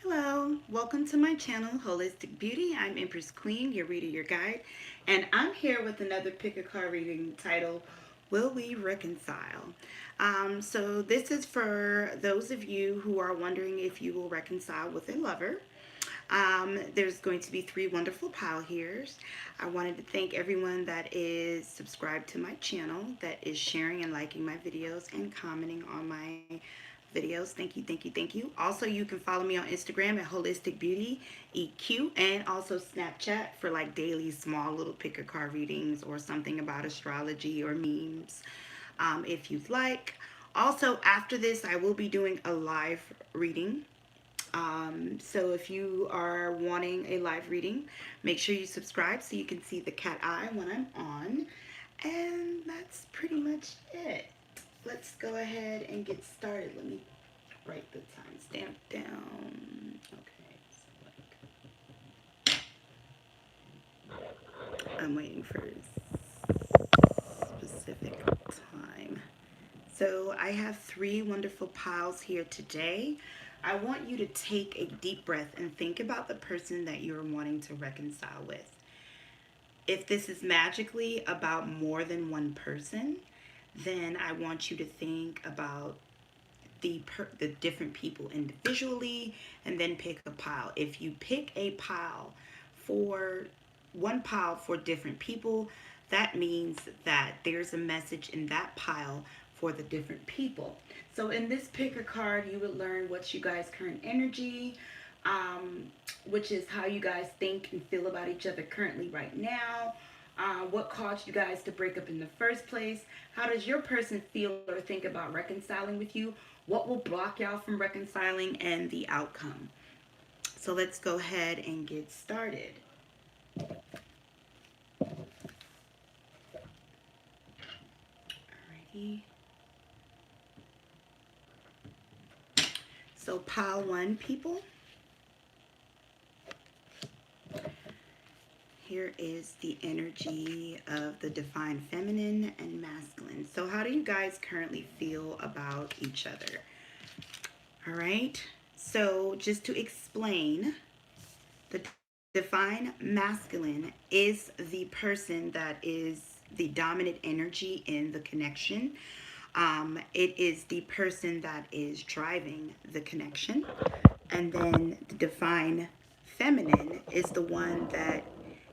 Hello, welcome to my channel, Holistic Beauty. I'm Empress Queen, your reader, your guide, and I'm here with another pick a card reading titled, Will We Reconcile? So this is for those of you who are wondering if you will reconcile with a lover. There's going to be three wonderful pile here's. I wanted to thank everyone that is subscribed to my channel, that is sharing and liking my videos and commenting on my videos. Thank you, thank you, thank you. Also, you can follow me on Instagram at Wholistic Beauty EQ, and also Snapchat for like daily small little picker card readings or something about astrology or memes, if you'd like. Also, after this, I will be doing a live reading. So if you are wanting a live reading, make sure you subscribe so you can see the cat eye when I'm on. And that's pretty much it. Let's go ahead and get started. Let me write the timestamp down. Okay, so I'm waiting for a specific time. So I have three wonderful piles here today. I want you to take a deep breath and think about the person that you're wanting to reconcile with. If this is magically about more than one person, then I want you to think about the different people individually and then pick a pile. If you pick a pile for one pile for different people, that means that there's a message in that pile for the different people. So in this picker card, you would learn what's you guys' current energy, which is how you guys think and feel about each other currently right now. What caused you guys to break up in the first place? How does your person feel or think about reconciling with you? What will block y'all from reconciling, and the outcome. So let's go ahead and get started. Alrighty. So pile one, people. Here is the energy of the divine feminine and masculine. So how do you guys currently feel about each other? All right. So just to explain, the divine masculine is the person that is the dominant energy in the connection. It is the person that is driving the connection. And then the divine feminine is the one that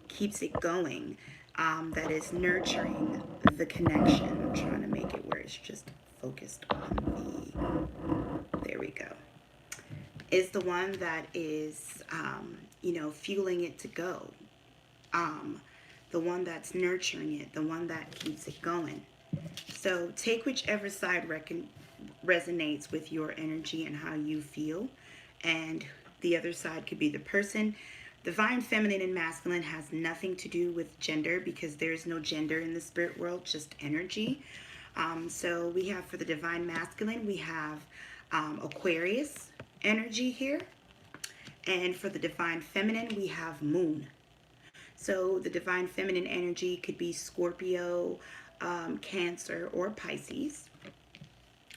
keeps it going, that is nurturing the connection. I'm trying to make it where it's just focused on there we go. Is the one that is, fueling it to go. The one that's nurturing it, the one that keeps it going. So take whichever side resonates with your energy and how you feel. And the other side could be the person. Divine feminine and masculine has nothing to do with gender, because there's no gender in the spirit world, just energy. So we have, for the divine masculine, we have Aquarius energy here. And for the divine feminine, we have moon. So the divine feminine energy could be Scorpio, Cancer, or Pisces.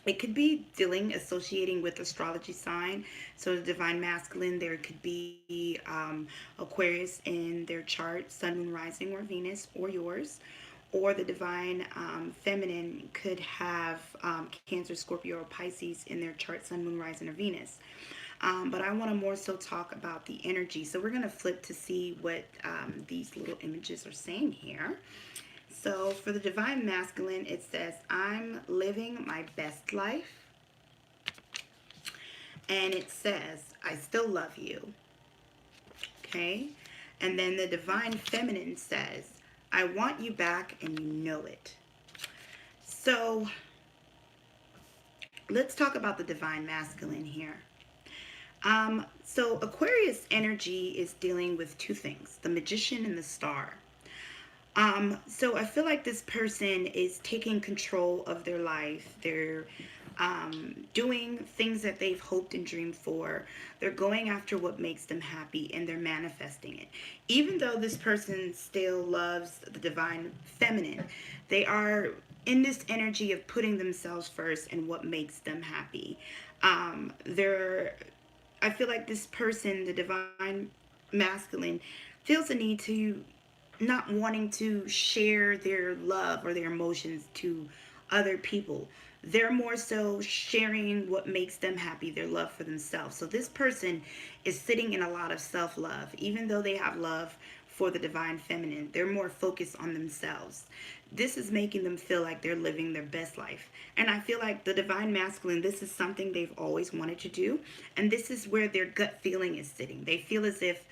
It could be associating with astrology sign. So the divine masculine, there could be Aquarius in their chart, sun, moon, rising, or Venus, or yours. Or the divine feminine could have Cancer, Scorpio, or Pisces in their chart, sun, moon, rising, or Venus. But I want to more so talk about the energy. So we're going to flip to see what these little images are saying here. So for the divine masculine, it says, I'm living my best life. And it says, I still love you. Okay. And then the divine feminine says, I want you back and you know it. So let's talk about the divine masculine here. So Aquarius energy is dealing with two things, the magician and the star. So I feel like this person is taking control of their life. They're doing things that they've hoped and dreamed for. They're going after what makes them happy, and they're manifesting it. Even though this person still loves the divine feminine, they are in this energy of putting themselves first and what makes them happy. They're I feel like this person, the divine masculine, feels a need to not wanting to share their love or their emotions to other people. They're more so sharing what makes them happy, their love for themselves. So this person is sitting in a lot of self-love. Even though they have love for the divine feminine, they're more focused on themselves. This is making them feel like they're living their best life. And I feel like the divine masculine, this is something they've always wanted to do. And this is where their gut feeling is sitting. They feel as if,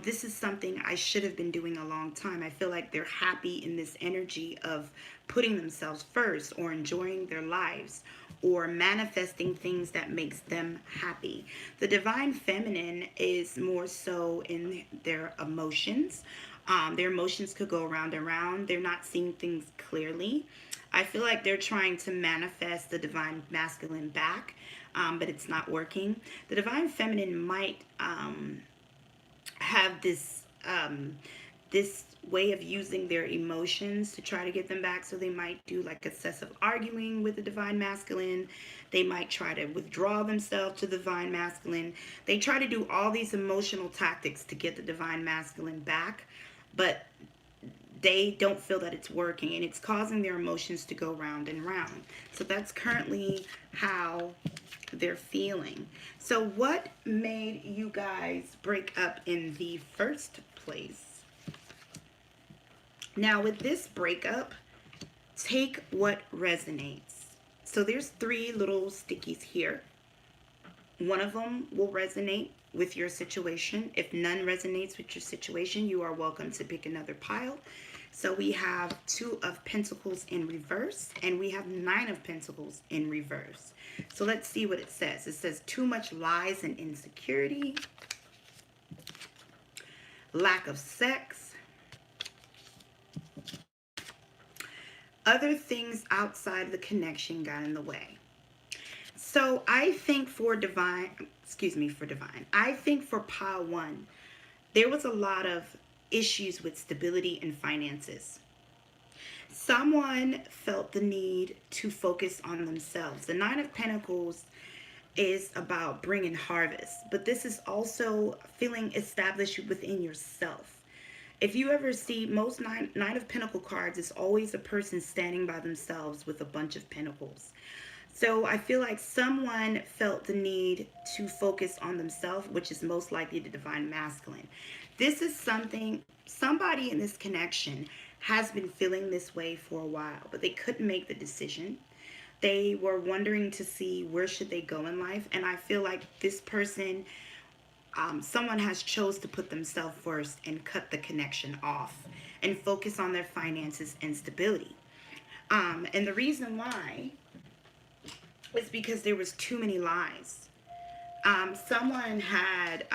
this is something I should have been doing a long time. I feel like they're happy in this energy of putting themselves first, or enjoying their lives, or manifesting things that makes them happy. The divine feminine is more so in their emotions. Their emotions could go around and around. They're not seeing things clearly. I feel like they're trying to manifest the divine masculine back, but it's not working. The divine feminine might have this way of using their emotions to try to get them back. So they might do like excessive arguing with the divine masculine. They might try to withdraw themselves to the divine masculine. They try to do all these emotional tactics to get the divine masculine back, but they don't feel that it's working, and it's causing their emotions to go round and round. So that's currently how they're feeling. So what made you guys break up in the first place? Now with this breakup, take what resonates. So there's 3 little stickies here. One of them will resonate with your situation. If none resonates with your situation, you are welcome to pick another pile. So we have 2 of Pentacles in reverse, and we have 9 of Pentacles in reverse. So let's see what it says. It says too much lies and insecurity, lack of sex, other things outside the connection got in the way. So I think I think for pile 1, there was a lot of issues with stability and finances. Someone felt the need to focus on themselves. The 9 of Pentacles is about bringing harvest, but this is also feeling established within yourself. If you ever see most nine of Pentacle cards, it's always a person standing by themselves with a bunch of pentacles. So I feel like someone felt the need to focus on themselves, which is most likely the divine masculine. This is somebody in this connection has been feeling this way for a while, but they couldn't make the decision. They were wondering to see where should they go in life. And I feel like this person, someone has chose to put themselves first and cut the connection off and focus on their finances and stability. And the reason why is because there was too many lies. Someone had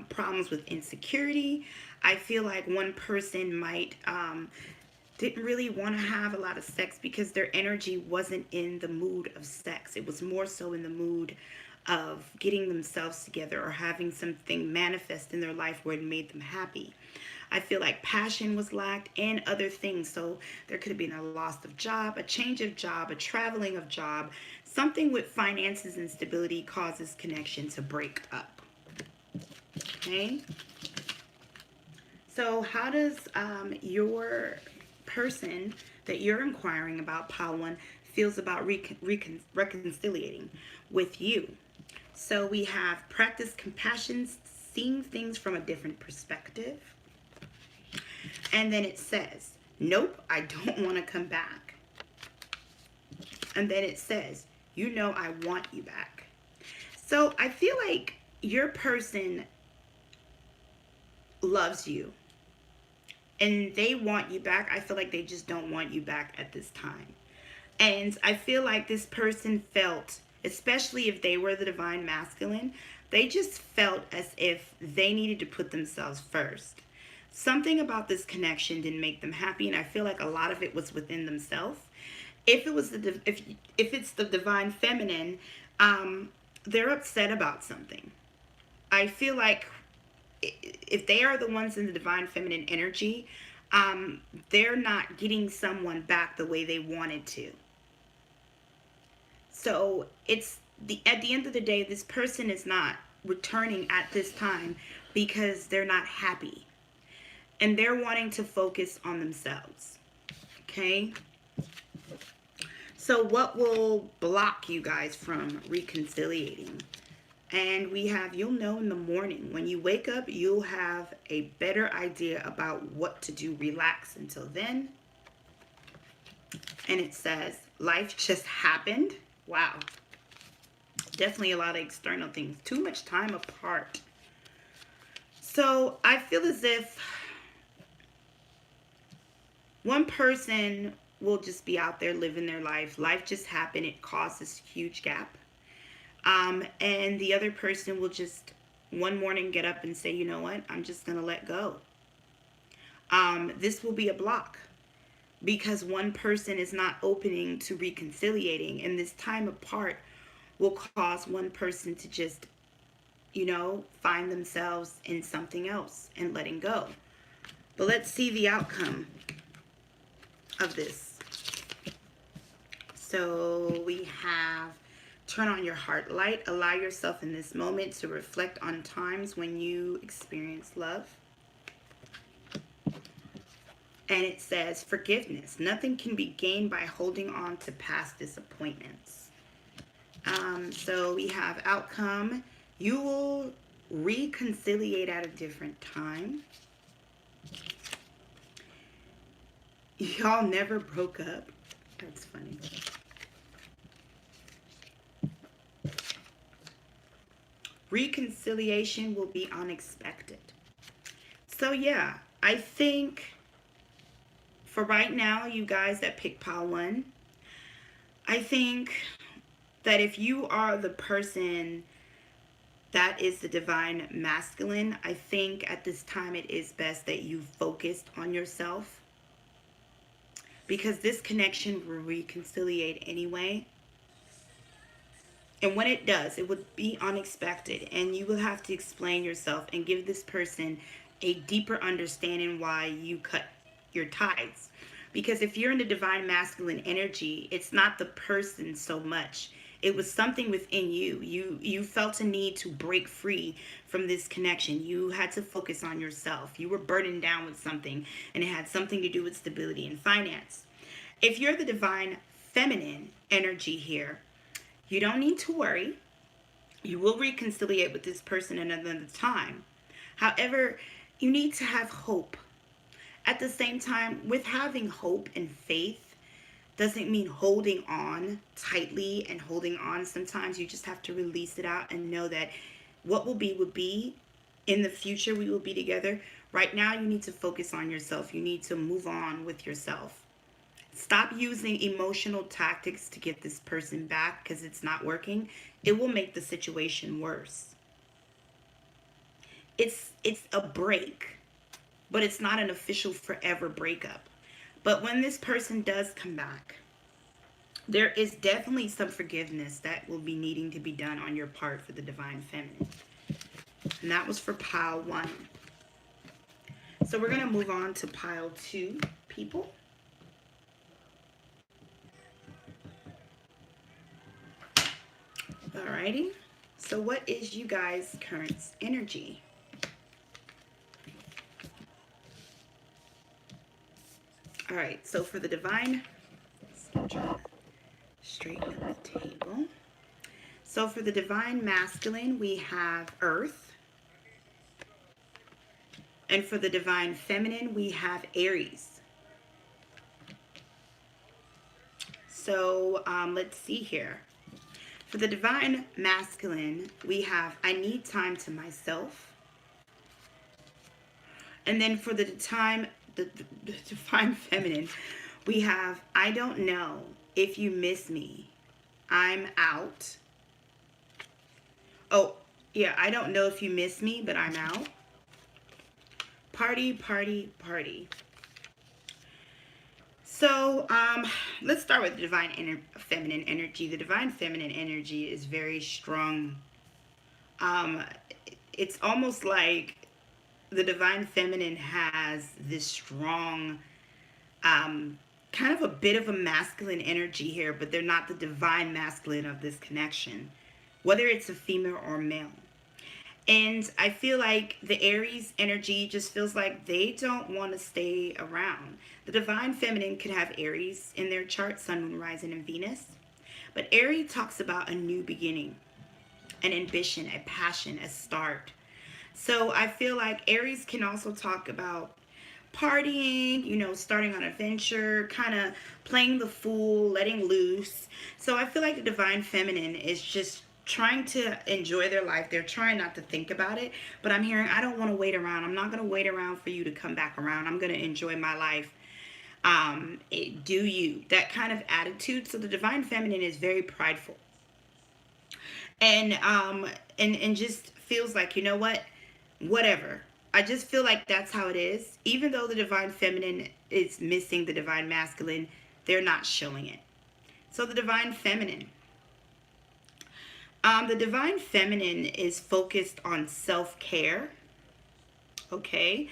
problems with insecurity. I feel like one person might didn't really want to have a lot of sex because their energy wasn't in the mood of sex. It was more so in the mood of getting themselves together or having something manifest in their life where it made them happy. I feel like passion was lacked and other things. So there could have been a loss of job, a change of job, a traveling of job. Something with finances and stability causes connection to break up. Okay? So how does your person that you're inquiring about, pile 1, feels about reconciliating with you? So we have practice compassion, seeing things from a different perspective. And then it says, nope, I don't want to come back. And then it says, you know I want you back. So I feel like your person loves you and they want you back. I feel like they just don't want you back at this time. And I feel like this person felt, especially if they were the divine masculine, they just felt as if they needed to put themselves first. Something about this connection didn't make them happy, and I feel like a lot of it was within themselves. If it was if it's the divine feminine, they're upset about something. I feel like if they are the ones in the divine feminine energy, they're not getting someone back the way they wanted to. So it's at the end of the day, this person is not returning at this time because they're not happy and they're wanting to focus on themselves. Okay? So what will block you guys from reconciliating? And we have, you'll know in the morning. When you wake up, you'll have a better idea about what to do. Relax until then. And it says, life just happened. Wow. Definitely a lot of external things. Too much time apart. So I feel as if one person will just be out there living their life. Life just happened. It caused this huge gap. And the other person will just one morning get up and say, you know what? I'm just going to let go. This will be a block because one person is not opening to reconciliating. And this time apart will cause one person to just, you know, find themselves in something else and letting go. But let's see the outcome of this. So we have, turn on your heart light. Allow yourself in this moment to reflect on times when you experience love. And it says forgiveness. Nothing can be gained by holding on to past disappointments. So we have outcome. You will reconciliate at a different time. Y'all never broke up. That's funny. Reconciliation will be unexpected. So yeah, I think for right now, you guys that pick pile 1, I think that if you are the person that is the divine masculine, I think at this time it is best that you focused on yourself, because this connection will reconciliate anyway. And when it does, it would be unexpected, and you will have to explain yourself and give this person a deeper understanding why you cut your ties. Because if you're in the divine masculine energy, it's not the person so much. It was something within you. You felt a need to break free from this connection. You had to focus on yourself. You were burdened down with something, and it had something to do with stability and finance. If you're the divine feminine energy here, you don't need to worry. You will reconciliate with this person another time. However, you need to have hope. At the same time, with having hope and faith, doesn't mean holding on tightly and holding on. Sometimes you just have to release it out and know that what will be. In the future, we will be together. Right now, you need to focus on yourself. You need to move on with yourself. Stop using emotional tactics to get this person back because it's not working. It will make the situation worse. It's a break, but it's not an official forever breakup. But when this person does come back, there is definitely some forgiveness that will be needing to be done on your part for the divine feminine. And that was for pile 1. So we're going to move on to pile 2, people. Alrighty. So what is you guys' current energy? All right, so for the divine, let's try to straighten up the table. So for the divine masculine, we have Earth. And for the divine feminine, we have Aries. So let's see here. For the divine masculine, we have I need time to myself. And then for the divine feminine, we have I don't know if you miss me. I'm out. Oh, yeah, I don't know if you miss me, but I'm out. Party, party, party. So, let's start with the divine feminine energy. The divine feminine energy is very strong. It's almost like the divine feminine has this strong, kind of a bit of a masculine energy here, but they're not the divine masculine of this connection, whether it's a female or male. And I feel like the Aries energy just feels like they don't want to stay around. The divine feminine could have Aries in their chart, Sun, Moon, Rising, and Venus. But Aries talks about a new beginning, an ambition, a passion, a start. So I feel like Aries can also talk about partying, starting on an adventure, kind of playing the fool, letting loose. So I feel like the divine feminine is just trying to enjoy their life. They're trying not to think about it, but I'm hearing, I don't want to wait around. I'm not going to wait around for you to come back around. I'm going to enjoy my life. Do you, that kind of attitude. So the divine feminine is very prideful, and just feels like, you know what, whatever. I just feel like that's how it is. Even though the divine feminine is missing the divine masculine, they're not showing it. So the divine feminine, is focused on self-care. Okay.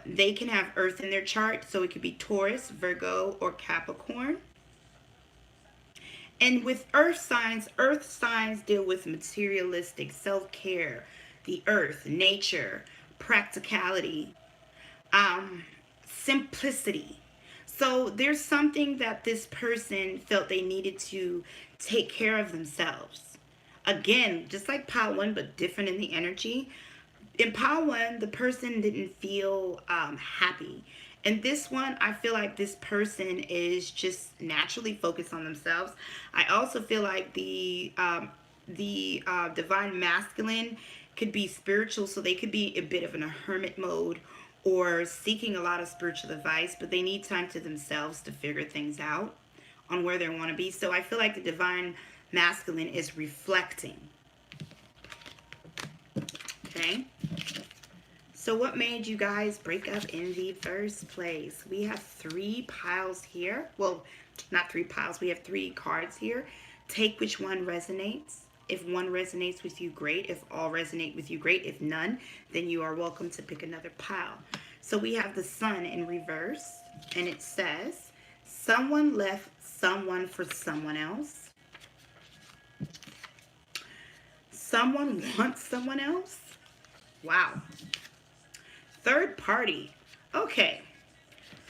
They can have Earth in their chart, so it could be Taurus, Virgo, or Capricorn. And with earth signs deal with materialistic, self-care, the earth, nature, practicality, simplicity. So there's something that this person felt they needed to take care of themselves. Again, just like pile one, but different in the energy. In pile one, the person didn't feel happy. And this one, I feel like this person is just naturally focused on themselves. I also feel like the divine masculine could be spiritual, so they could be a bit of in a hermit mode or seeking a lot of spiritual advice, but they need time to themselves to figure things out on where they want to be. So I feel like the divine masculine is reflecting. Okay. So what made you guys break up in the first place? We have 3 piles here. Well, not 3 piles. We have 3 cards here. Take which one resonates. If one resonates with you, great. If all resonate with you, great. If none, then you are welcome to pick another pile. So we have the Sun in reverse, and it says, someone left someone for someone else. Someone wants someone else. Wow. Third party. Okay.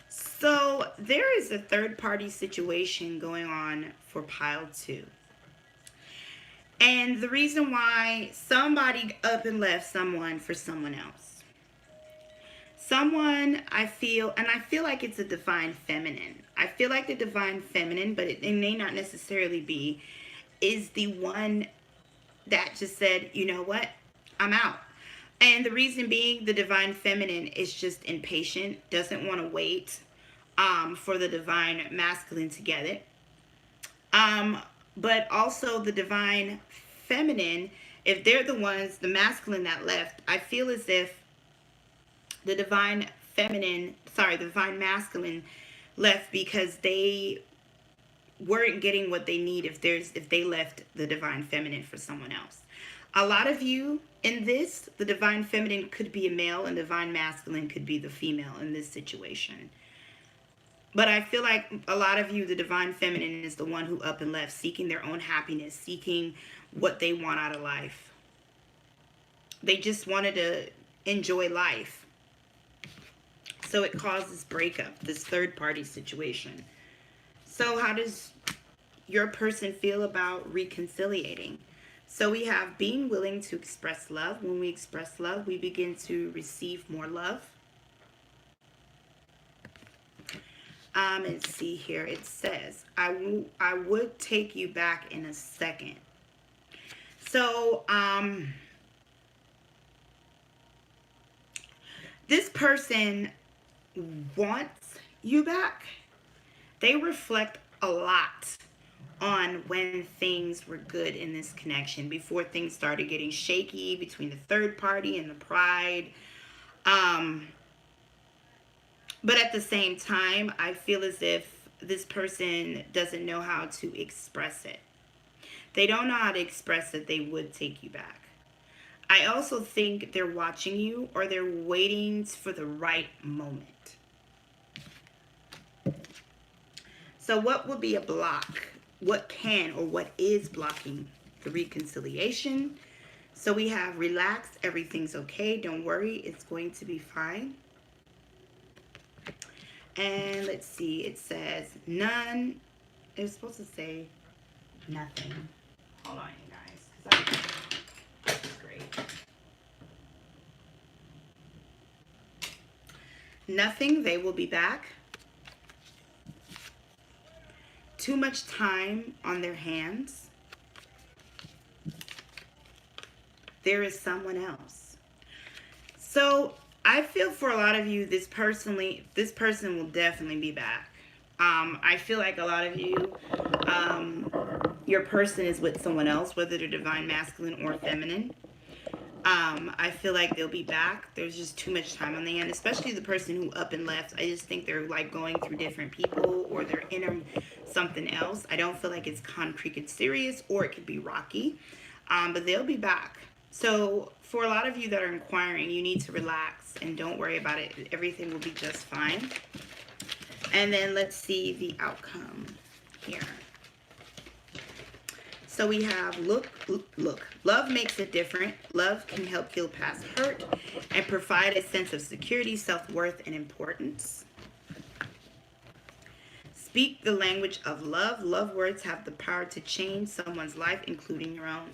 So there is a third party situation going on for pile 2. And the reason why somebody up and left someone for someone else. Someone, I feel like it's a divine feminine. I feel like the divine feminine, but it may not necessarily be, is the one that just said, you know what, I'm out. And the reason being, the divine feminine is just impatient, doesn't want to wait for the divine masculine to get it. But also the divine feminine, if they're the ones, the masculine that left, I feel as if the divine masculine left because they weren't getting what they need if they left the divine feminine for someone else. A lot of you in this, the divine feminine could be a male and divine masculine could be the female in this situation. But I feel like a lot of you, the divine feminine is the one who up and left, seeking their own happiness, seeking what they want out of life. They just wanted to enjoy life. So it causes breakup, this third party situation. So how does your person feel about reconciliating? So we have being willing to express love. When we express love, we begin to receive more love. Let's see here. It says, I would take you back in a second. So, this person wants you back. They reflect a lot on when things were good in this connection, before things started getting shaky between the third party and the pride. But at the same time, I feel as if this person doesn't know how to express it. They don't know how to express that they would take you back. I also think they're watching you, or they're waiting for the right moment. So what would be a block? What can or what is blocking the reconciliation? So we have relax, everything's okay, don't worry, it's going to be fine. And let's see, it says none. It was supposed to say nothing. Hold on, you guys. This is great. Nothing, they will be back. Too much time on their hands. There is someone else. So I feel for a lot of you, this person will definitely be back. I feel like a lot of you, your person is with someone else, whether they're divine masculine or feminine. I feel like they'll be back. There's just too much time on the hand, especially the person who up and left. I just think they're like going through different people, or they're in something else. I don't feel like it's concrete, it's serious, or it could be rocky. But they'll be back. So for a lot of you that are inquiring, you need to relax and don't worry about it. Everything will be just fine. And then let's see the outcome here. So we have look. Love makes it different. Love can help heal past hurt and provide a sense of security, self-worth, and importance. Speak the language of love. Love words have the power to change someone's life, including your own.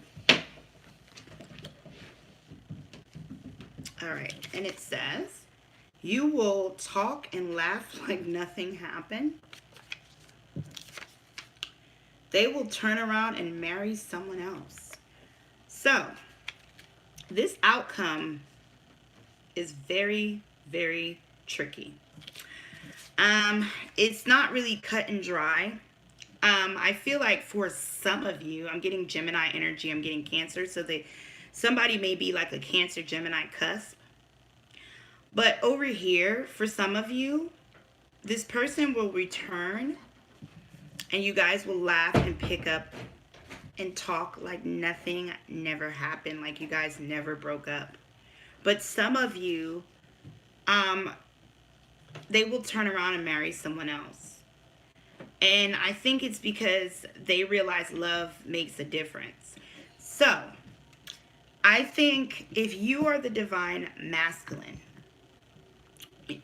All right, and it says, you will talk and laugh like nothing happened. They will turn around and marry someone else. So, this outcome is very, very tricky. It's not really cut and dry. I feel like for some of you, I'm getting Gemini energy, I'm getting Cancer, so somebody may be like a Cancer Gemini cusp. But over here, for some of you, this person will return and you guys will laugh and pick up and talk like nothing never happened, like you guys never broke up. But some of you, they will turn around and marry someone else. And I think it's because they realize love makes a difference. So, I think if you are the divine masculine,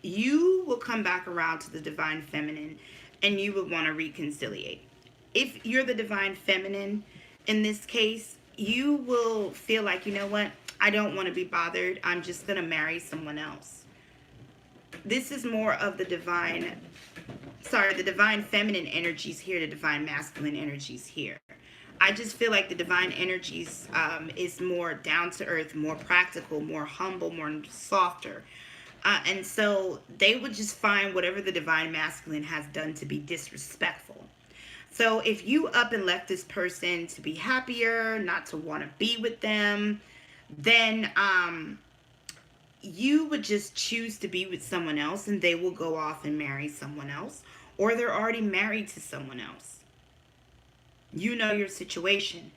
you will come back around to the divine feminine and you would want to reconciliate. If you're the divine feminine, in this case, you will feel like, you know what, I don't want to be bothered. I'm just going to marry someone else. This is more of the divine feminine energies here, the divine masculine energies here. I just feel like the divine energies is more down to earth, more practical, more humble, more softer. And so they would just find whatever the divine masculine has done to be disrespectful. So if you up and left this person to be happier, not to want to be with them, then you would just choose to be with someone else and they will go off and marry someone else, or they're already married to someone else. You know your situation.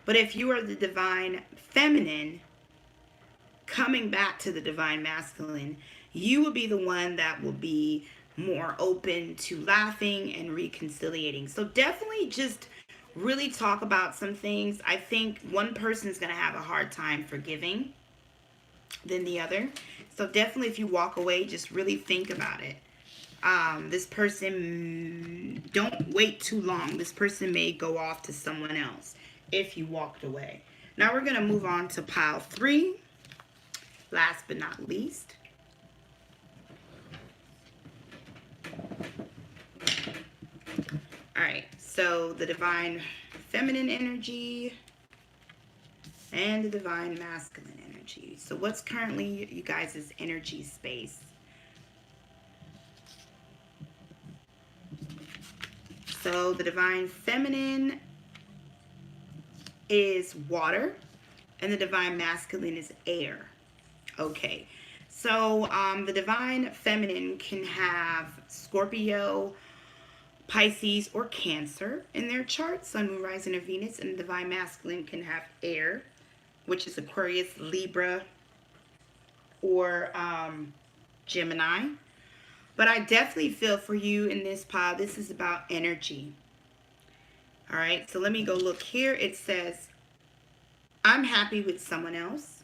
But if you are the divine feminine coming back to the divine masculine, you will be the one that will be more open to laughing and reconciliating. So definitely just really talk about some things. I think one person is going to have a hard time forgiving than the other. So definitely if you walk away, just really think about it. This person, don't wait too long. This person may go off to someone else if you walked away. Now we're going to move on to pile 3. Last but not least. Alright, so the divine feminine energy and the divine masculine energy. So what's currently you guys' energy space? So the divine feminine is water and the divine masculine is air. Okay, so the divine feminine can have Scorpio, Pisces, or Cancer in their chart, Sun, Moon, Rising, or Venus, and the divine masculine can have air, which is Aquarius, Libra, or Gemini. But I definitely feel for you in this pile, this is about energy. All right, so let me go look here. It says I'm happy with someone else.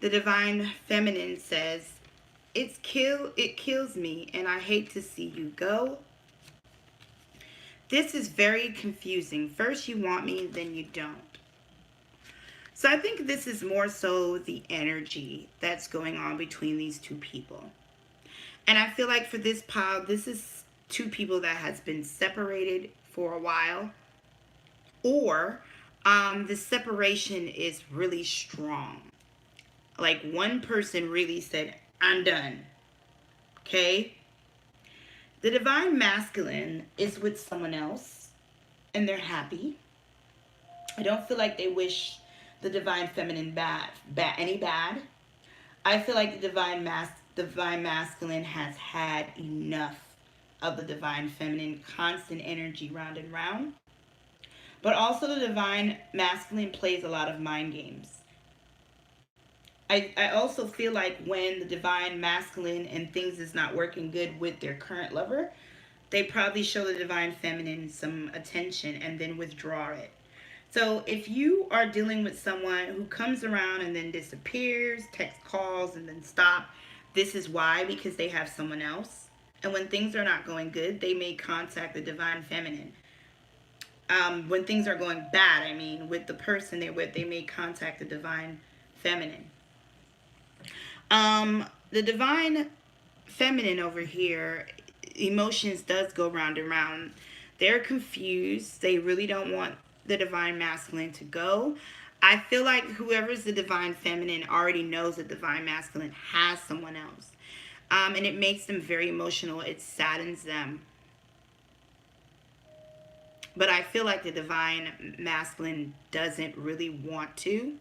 The divine feminine says, it kills me and I hate to see you go. This is very confusing. First you want me, then you don't. So I think this is more so the energy that's going on between these two people. And I feel like for this pile, this is two people that has been separated for a while. Or the separation is really strong. Like one person really said, I'm done. Okay? The divine masculine is with someone else and they're happy. I don't feel like they wish the divine feminine any bad. I feel like the divine masculine has had enough of the divine feminine constant energy round and round. But also the divine masculine plays a lot of mind games. I also feel like when the divine masculine and things is not working good with their current lover, they probably show the divine feminine some attention and then withdraw it. So if you are dealing with someone who comes around and then disappears, text calls and then stop, this is why, because they have someone else. And when things are not going good, they may contact the divine feminine. When things are going bad, I mean, with the person they're with, they may contact the divine feminine. The divine feminine over here, emotions does go round and round. They're confused. They really don't want the divine masculine to go. I feel like whoever's the divine feminine already knows the divine masculine has someone else. And it makes them very emotional. It saddens them. But I feel like the divine masculine doesn't really want to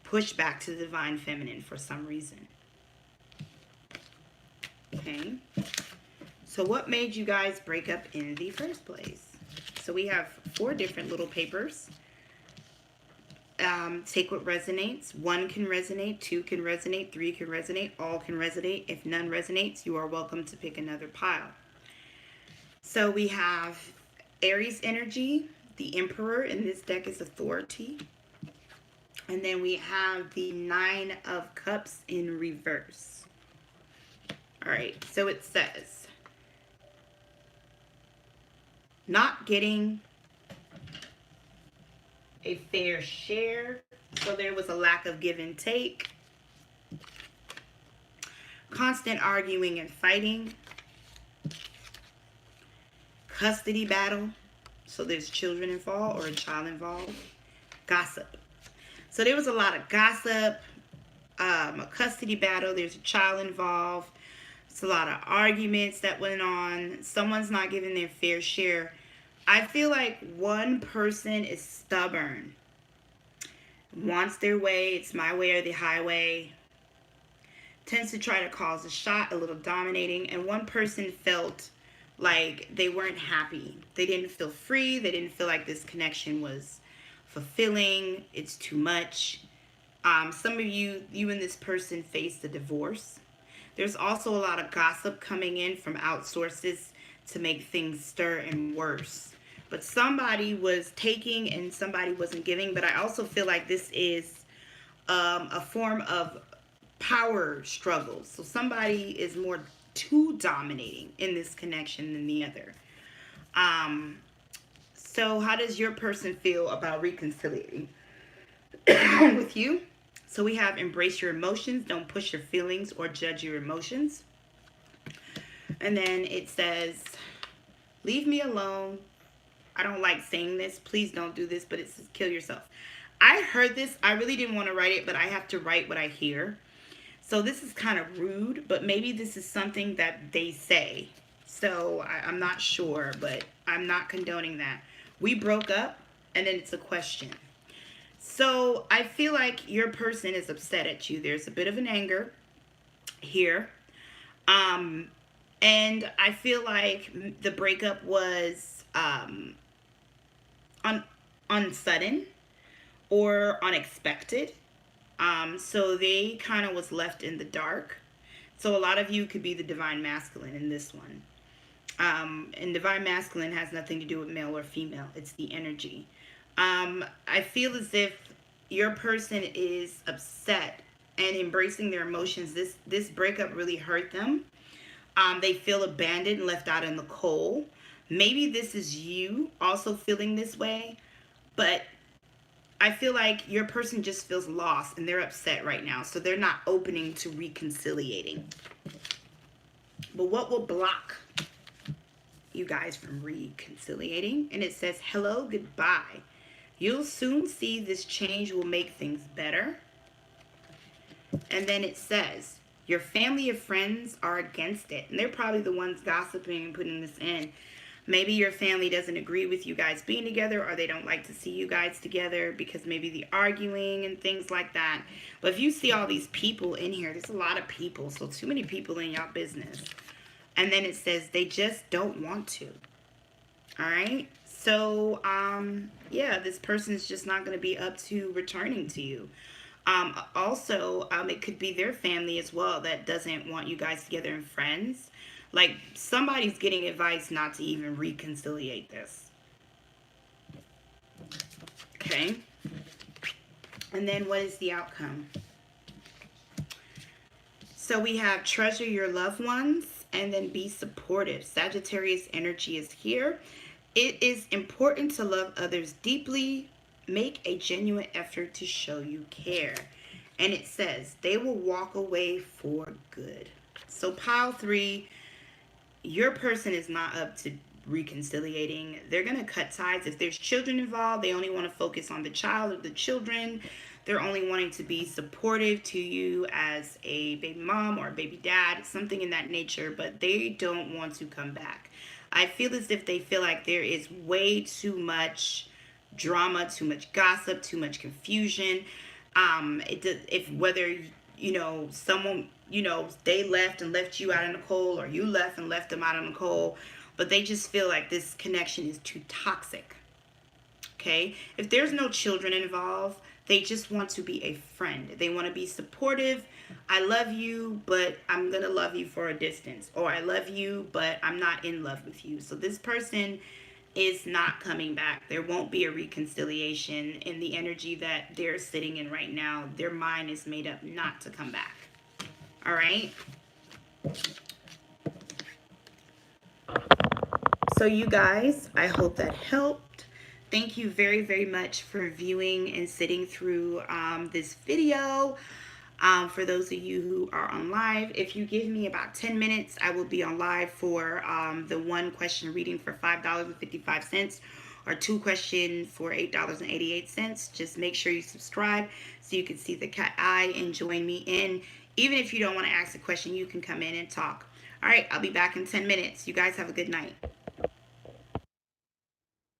push back to the divine feminine for some reason. Okay. So what made you guys break up in the first place? So we have 4 different little papers. Take what resonates. 1 can resonate, 2 can resonate, 3 can resonate, all can resonate. If none resonates, you are welcome to pick another pile. So we have Aries energy. The Emperor in this deck is authority. And then we have the 9 of Cups in reverse. All right, so it says, not getting a fair share. So there was a lack of give and take. Constant arguing and fighting. Custody battle. So there's children involved or a child involved. Gossip. So there was a lot of gossip, a custody battle. There's a child involved. It's a lot of arguments that went on. Someone's not giving their fair share. I feel like one person is stubborn. Wants their way. It's my way or the highway. Tends to try to cause a shot, a little dominating. And one person felt like they weren't happy. They didn't feel free. They didn't feel like this connection was fulfilling. It's too much. Some of you and this person faced a divorce. There's also a lot of gossip coming in from outsources to make things stir and worse. But somebody was taking and somebody wasn't giving. But I also feel like this is a form of power struggle. So somebody is more too dominating in this connection than the other. So how does your person feel about reconciliating with you? So we have embrace your emotions. Don't push your feelings or judge your emotions. And then it says, leave me alone. I don't like saying this. Please don't do this, but it says kill yourself. I heard this. I really didn't want to write it, but I have to write what I hear. So this is kind of rude, but maybe this is something that they say. So I'm not sure, but I'm not condoning that. We broke up, and then it's a question. So I feel like your person is upset at you. There's a bit of an anger here. And I feel like the breakup was unsudden or unexpected. So they kind of was left in the dark. So a lot of you could be the divine masculine in this one. And divine masculine has nothing to do with male or female. It's the energy. I feel as if your person is upset and embracing their emotions. This breakup really hurt them. They feel abandoned, left out in the cold. Maybe this is you also feeling this way, but I feel like your person just feels lost and they're upset right now. So they're not opening to reconciliating. But what will block you guys from reconciliating? And it says, hello, goodbye. You'll soon see this change will make things better. And then it says, your family or friends are against it. And they're probably the ones gossiping and putting this in. Maybe your family doesn't agree with you guys being together, or they don't like to see you guys together because maybe the arguing and things like that. But if you see all these people in here, there's a lot of people. So too many people in y'all business. And then it says they just don't want to. All right. So, yeah, this person is just not going to be up to returning to you. Also, it could be their family as well that doesn't want you guys together and friends. Like, somebody's getting advice not to even reconciliate this. Okay. And then what is the outcome? So we have treasure your loved ones and then be supportive. Sagittarius energy is here. It is important to love others deeply. Make a genuine effort to show you care. And it says they will walk away for good. So pile 3, your person is not up to reconciliating. They're going to cut ties. If there's children involved, they only want to focus on the child or the children. They're only wanting to be supportive to you as a baby mom or a baby dad, something in that nature, but they don't want to come back. I feel as if they feel like there is way too much drama, too much gossip, too much confusion. If whether, someone, they left and left you out in the cold, or you left and left them out in the cold, but they just feel like this connection is too toxic. Okay? If there's no children involved, they just want to be a friend. They want to be supportive. I love you, but I'm going to love you for a distance. Or I love you, but I'm not in love with you. So this person is not coming back. There won't be a reconciliation in the energy that they're sitting in right now. Their mind is made up not to come back. All right? So you guys, I hope that helped. Thank you very, very much for viewing and sitting through this video. For those of you who are on live, if you give me about 10 minutes, I will be on live for the 1 question reading for $5.55 or 2 questions for $8.88. Just make sure you subscribe so you can see the cat eye and join me in. Even if you don't want to ask a question, you can come in and talk. All right, I'll be back in 10 minutes. You guys have a good night.